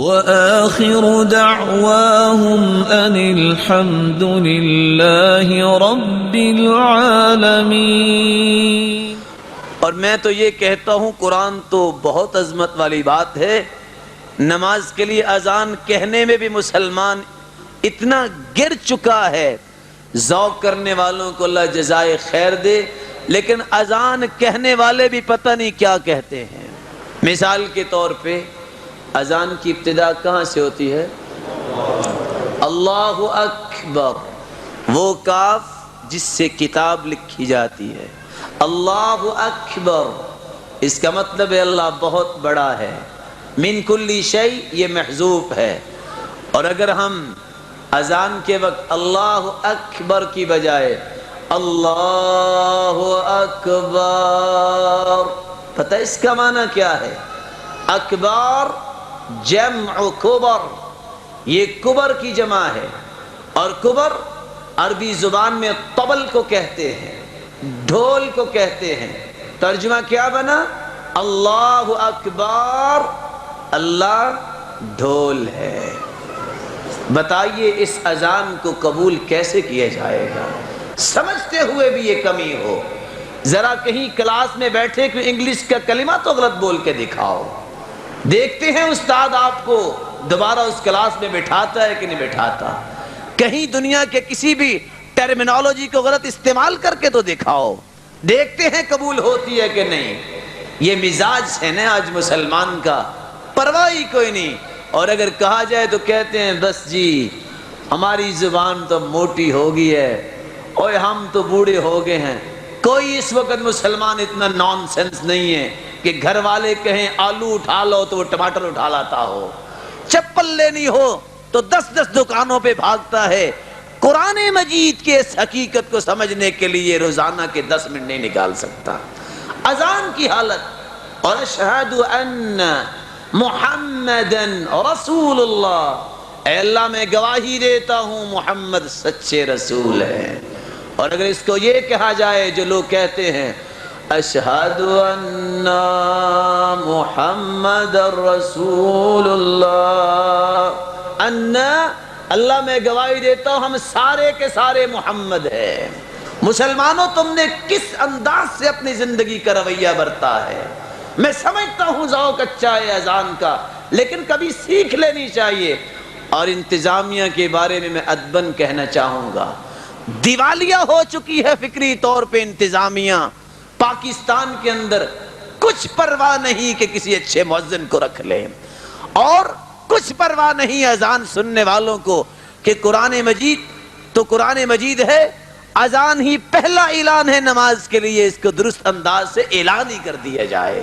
وآخر دعواهم أن الحمد لله رب العالمين۔ اور میں تو یہ کہتا ہوں قرآن تو بہت عظمت والی بات ہے، نماز کے لیے اذان کہنے میں بھی مسلمان اتنا گر چکا ہے، ذوق کرنے والوں کو اللہ جزائے خیر دے، لیکن اذان کہنے والے بھی پتہ نہیں کیا کہتے ہیں۔ مثال کے طور پہ اذان کی ابتدا کہاں سے ہوتی ہے؟ اللہ اکبر، وہ کاف جس سے کتاب لکھی جاتی ہے، اللہ اکبر، اس کا مطلب ہے اللہ بہت بڑا ہے۔ من کل شیء یہ محذوف ہے، اور اگر ہم اذان کے وقت اللہ اکبر کی بجائے اللہ اکبر، پتہ اس کا معنی کیا ہے؟ اکبر جمع کبر، یہ کبر کی جمع ہے، اور کبر عربی زبان میں طبل کو کہتے ہیں، ڈھول کو کہتے ہیں۔ ترجمہ کیا بنا؟ اللہ اکبر، اللہ ڈھول ہے۔ بتائیے اس اذان کو قبول کیسے کیا جائے گا؟ سمجھتے ہوئے بھی یہ کمی ہو، ذرا کہیں کلاس میں بیٹھے کہ انگلش کا کلمہ تو غلط بول کے دکھاؤ، دیکھتے ہیں استاد آپ کو دوبارہ اس کلاس میں بٹھاتا ہے کہ نہیں بٹھاتا، کہیں دنیا کے کسی بھی ٹرمینالوجی کو غلط استعمال کر کے تو دکھاؤ، دیکھتے ہیں قبول ہوتی ہے کہ نہیں۔ یہ مزاج ہے نا آج مسلمان کا، پرواہ ہی کوئی نہیں، اور اگر کہا جائے تو کہتے ہیں بس جی ہماری زبان تو موٹی ہو گئی ہے، اور ہم تو بوڑھے ہو گئے ہیں۔ کوئی اس وقت مسلمان اتنا نان سینس نہیں ہے کہ گھر والے کہیں آلو اٹھا لو تو وہ ٹماٹر اٹھا لاتا ہو، چپل لینی ہو تو 10 دکانوں پہ بھاگتا ہے۔ قرآن مجید کے اس حقیقت کو سمجھنے کے لیے روزانہ کے 10 منٹ نہیں نکال سکتا۔ اذان کی حالت، اور اشہد ان محمدن رسول اللہ، اے اللہ میں گواہی دیتا ہوں محمد سچے رسول ہیں۔ اور اگر اس کو یہ کہا جائے جو لوگ کہتے ہیں اشہد ان محمد رسول اللہ، ان اللہ میں گواہی دیتا ہوں ہم سارے کے سارے محمد ہیں۔ مسلمانوں تم نے کس انداز سے اپنی زندگی کا رویہ برتا ہے؟ میں سمجھتا ہوں ذوق اچھا ہے اذان کا، لیکن کبھی سیکھ لینی چاہیے۔ اور انتظامیہ کے بارے میں ادباً کہنا چاہوں گا، دیوالیہ ہو چکی ہے فکری طور پہ انتظامیہ۔ پاکستان کے اندر کچھ پرواہ نہیں کہ کسی اچھے مؤذن کو رکھ لیں، اور کچھ پرواہ نہیں اذان سننے والوں کو کہ قرآن مجید تو قرآن مجید ہے، اذان ہی پہلا اعلان ہے نماز کے لیے، اس کو درست انداز سے اعلان ہی کر دیا جائے۔